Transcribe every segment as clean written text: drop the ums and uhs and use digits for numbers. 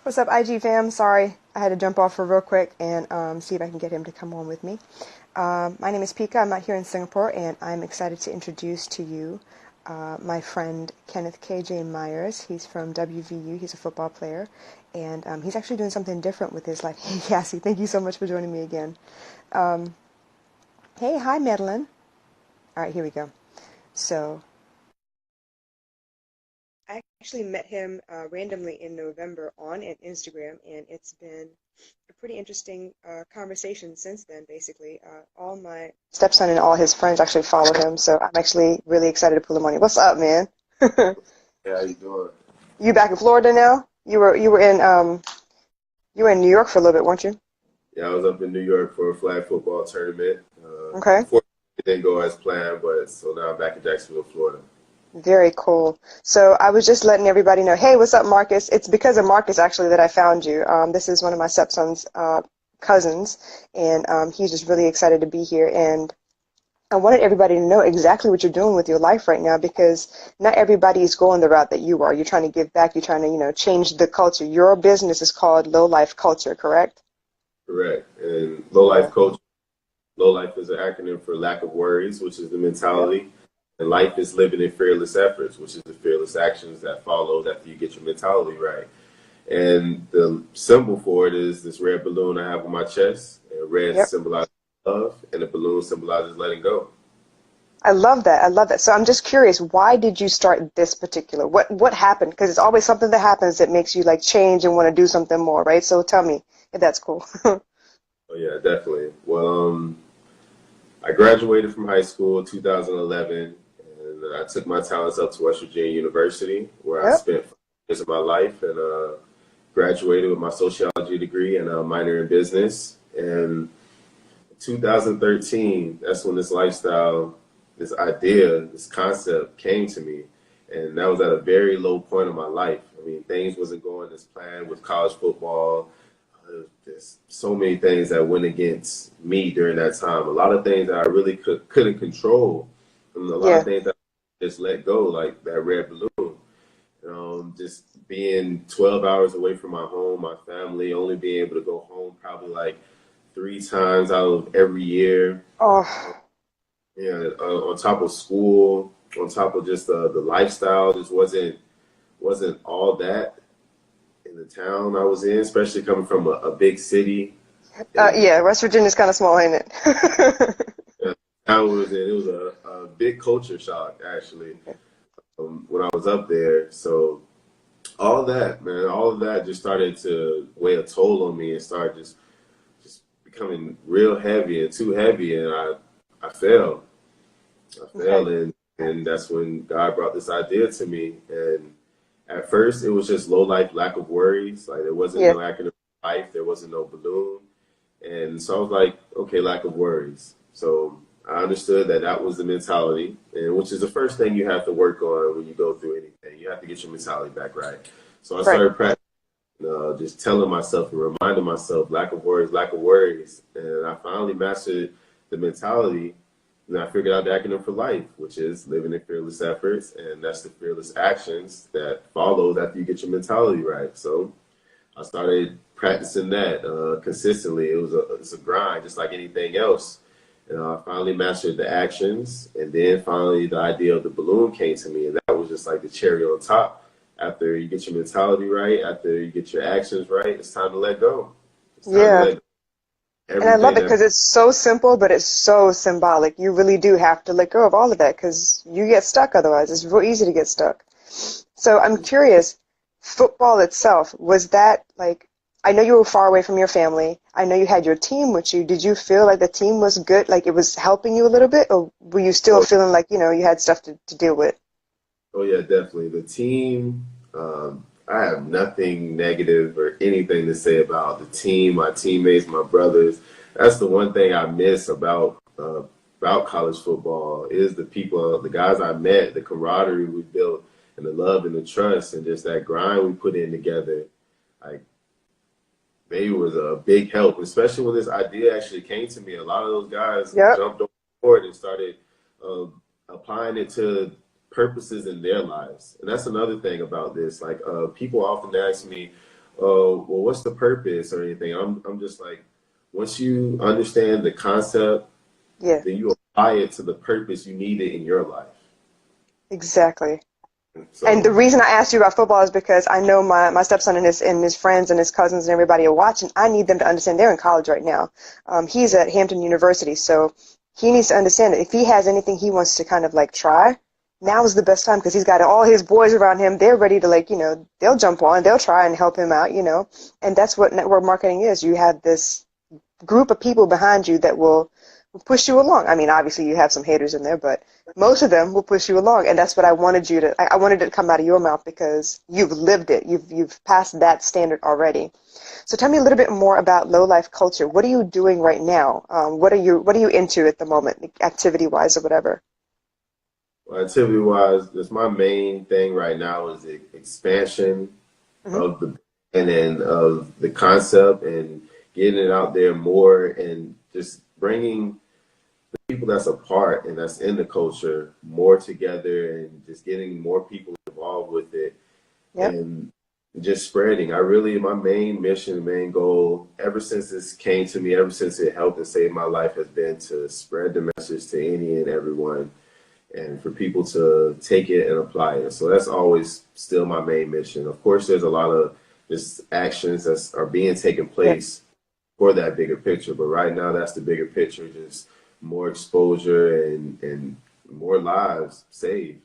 What's up, IG fam? Sorry, I had to jump off for real quick and see if I can get him to come on with me. My name is Pika. I'm out here in Singapore, and I'm excited to introduce to you my friend Kenneth KJ Myers. He's from WVU. He's a football player, and he's actually doing something different with his life. Hey, Cassie, thank you so much for joining me again. Um, hey, hi, Madeline. All right, here we go. So I actually met him randomly in November on an Instagram, and it's been a pretty interesting conversation since then, basically. All my stepson and all his friends actually follow him, so I'm actually really excited to pull him on. What's up, man? Yeah, how you doing? You back in Florida now? You were in New York for a little bit, weren't you? Yeah, I was up in New York for a flag football tournament. Okay. Unfortunately, it didn't go as planned, but so now I'm back in Jacksonville, Florida. Very cool. So I was just letting everybody know, hey, what's up, Marcus? It's because of Marcus, actually, that I found you. This is one of my stepson's cousins, and he's just really excited to be here. And I wanted everybody to know exactly what you're doing with your life right now, because not everybody is going the route that you are. You're trying to give back. You're trying to, change the culture. Your business is called Low Life Culture, correct? Correct. And low life coach, low life is an acronym for lack of worries, which is the Yep. mentality. And life is living in fearless efforts, which is the fearless actions that follow after you get your mentality right. And the symbol for it is this red balloon I have on my chest. And red Yep. symbolizes love, and the balloon symbolizes letting go. I love that. I love that. So I'm just curious, why did you start this particular? What happened? Because it's always something that happens that makes you like change and want to do something more, right? So tell me if that's cool. Oh yeah, definitely. Well, I graduated from high school in 2011, and I took my talents up to West Virginia University, where I Yep. spent 5 years of my life, and graduated with my sociology degree and a minor in business. And 2013, that's when this lifestyle, this idea, this concept came to me. And that was at a very low point of my life. I mean, things wasn't going as planned with college football. There's so many things that went against me during that time. A lot of things that I really couldn't control. And a lot of Yeah. things that I just let go, like that red balloon. Just being 12 hours away from my home, my family, only being able to go home probably like 3 times out of every year. Oh, Yeah, on top of school, on top of just the lifestyle, just wasn't all that in the town I was in, especially coming from a big city. And yeah. West Virginia's kind of small, ain't it? town we was in, it was a big culture shock actually when I was up there. So all that, man, all of that just started to weigh a toll on me and started just becoming real heavy and too heavy, and I fell. I Okay. fell, and that's when God brought this idea to me. And at first, it was just low life, lack of worries. Like there wasn't Yeah. no acronym for life, there wasn't no balloon, and so I was like, okay, lack of worries. So I understood that that was the mentality, and which is the first thing you have to work on when you go through anything. You have to get your mentality back right. So I Right. started practicing, just telling myself and reminding myself, lack of worries, and I finally mastered the mentality. And I figured out the acronym for life, which is living in fearless efforts, and that's the fearless actions that follow after you get your mentality right. So I started practicing that consistently. It's a grind, just like anything else. And I finally mastered the actions, and then finally the idea of the balloon came to me, and that was just like the cherry on top. After you get your mentality right, after you get your actions right, it's time to let go. It's time to Yeah. let go of And I love everything it that. because it's so simple, but it's so symbolic. You really do have to let go of all of that because you get stuck otherwise. It's real easy to get stuck. So I'm curious, football itself, was that like, I know you were far away from your family. I know you had your team with you. Did you feel like the team was good, like it was helping you a little bit, or were you still Oh, feeling like, you had stuff to deal with? oh yeah, definitely. The team, I have nothing negative or anything to say about the team, my teammates, my brothers. That's the one thing I miss about college football is the people, the guys I met, the camaraderie we built, and the love and the trust, and just that grind we put in together. Like they was a big help, especially when this idea actually came to me. A lot of those guys Yep. jumped on board and started applying it to purposes in their lives. And that's another thing about this. Like people often ask me, well, what's the purpose or anything? I'm just like, once you understand the concept, Yeah, then you apply it to the purpose you need it in your life. exactly. And the So, reason I asked you about football is because I know my stepson and his friends and his cousins and everybody are watching. I need them to understand they're in college right now. He's at Hampton University, so he needs to understand that if he has anything he wants to kind of like try, now is the best time because he's got all his boys around him. They're ready to like, they'll jump on, they'll try and help him out. And that's what network marketing is. You have this group of people behind you that will push you along. I mean, obviously you have some haters in there, but most of them will push you along. And that's what I wanted I wanted it to come out of your mouth because you've lived it. You've passed that standard already. So tell me a little bit more about low life culture. What are you doing right now? What are you into at the moment, activity wise or whatever? well, activity wise, that's my main thing right now is the expansion Hmm. of the and then of the concept and getting it out there more and just bringing people that's a part and that's in the culture more together and just getting more people involved with it Yep. and just spreading. My main mission, main goal, ever since this came to me, ever since it helped and saved my life, has been to spread the message to any and everyone and for people to take it and apply it. So that's always still my main mission. Of course, there's a lot of just actions that are being taken Yep. place for that bigger picture, but right now that's the bigger picture, just more exposure and more lives saved.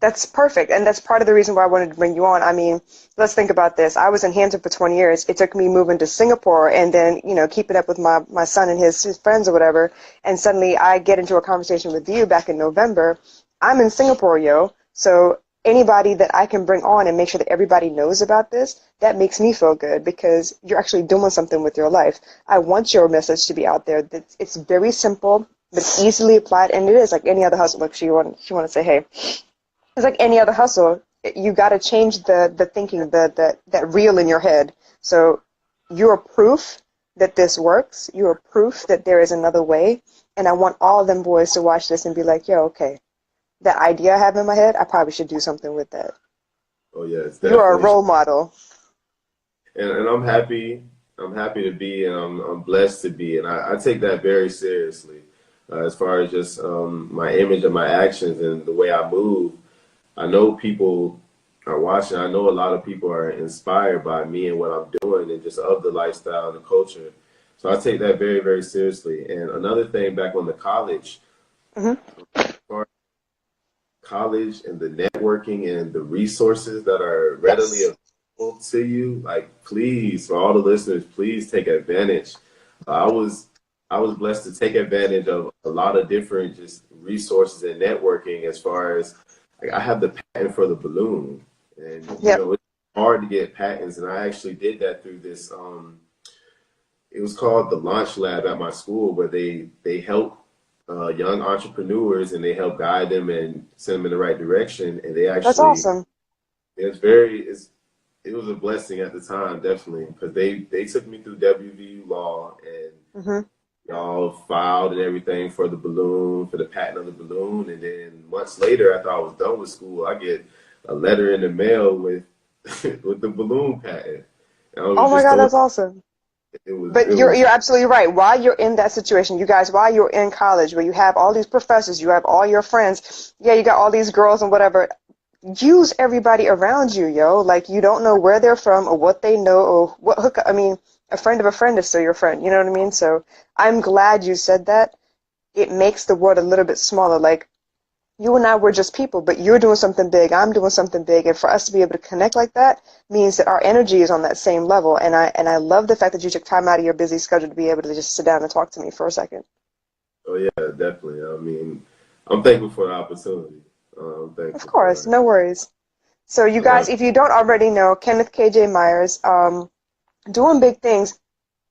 That's perfect. And that's part of the reason why I wanted to bring you on. I mean, let's think about this. I was in Hampton for 20 years. It took me moving to Singapore and then, keeping up with my son and his friends or whatever. And suddenly I get into a conversation with you back in November. I'm in Singapore, yo. So anybody that I can bring on and make sure that everybody knows about this, that makes me feel good because you're actually doing something with your life. I want your message to be out there. It's very simple, but it's easily applied. And it is like any other hustle. Look, she want to say, hey. It's like any other hustle. You got to change the thinking, that reel in your head. So you're proof that this works. You're proof that there is another way. And I want all of them boys to watch this and be like, yo, okay, that idea I have in my head, I probably should do something with that. Oh yeah, it's You are a definitely, role model. and I'm happy. I'm happy to be, and I'm blessed to be, and I take that very seriously. As far as just my image and my actions and the way I move, I know people are watching. I know a lot of people are inspired by me and what I'm doing and just of the lifestyle and the culture. So I take that very, very seriously. And another thing back on the college, Hmm. as far as college and the networking and the resources that are readily Yes. available to you, like please, for all the listeners, please take advantage. I was I was blessed to take advantage of a lot of different just resources and networking as far as like I have the patent for the balloon and Yep. it's hard to get patents and I actually did that through this it was called the Launch Lab at my school where they help young entrepreneurs and they help guide them and send them in the right direction and they That's actually awesome. it was a blessing at the time definitely because they took me through WVU law and Hmm. y'all filed and everything for the balloon, for the patent of the balloon. And then months later, after I was done with school, I get a letter in the mail with with the balloon patent. And I was Oh my just God, so that's awesome. it But was you're absolutely right. While you're in that situation, you guys, while you're in college, where you have all these professors, you have all your friends, yeah, you got all these girls and whatever. Use everybody around you, yo. Like you don't know where they're from or what they know or what hook. I mean, a friend of a friend is still your friend. You know what I mean? So I'm glad you said that. It makes the world a little bit smaller. Like you and I were just people, but you're doing something big, I'm doing something big, and for us to be able to connect like that means that our energy is on that same level. And I love the fact that you took time out of your busy schedule to be able to just sit down and talk to me for a second. oh yeah, definitely. I mean, I'm thankful for the opportunity. I'm Of thankful course, for it. no worries. So you Uh, guys, if you don't already know, Kenneth KJ Myers, doing big things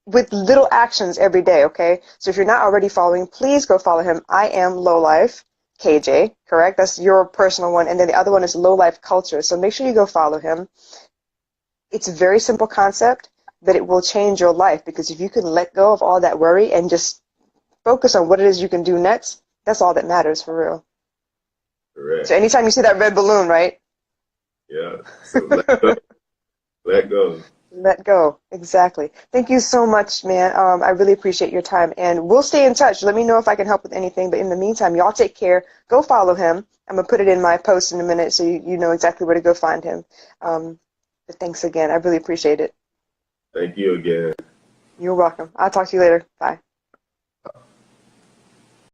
with little actions every day, okay? So if you're not already following, please go follow him. I am Lowlife KJ, correct? That's your personal one. And then the other one is Low Life Culture. So make sure you go follow him. It's a very simple concept, but it will change your life because if you can let go of all that worry and just focus on what it is you can do next, that's all that matters for real. So correct. anytime you see that red balloon, right? Yeah. So let go. Let go. Let go. Exactly. Thank you so much, man. I really appreciate your time. And we'll stay in touch. Let me know if I can help with anything. But in the meantime, y'all take care. Go follow him. I'm going to put it in my post in a minute so you know exactly where to go find him. But thanks again. I really appreciate it. Thank you again. You're welcome. I'll talk to you later. Bye.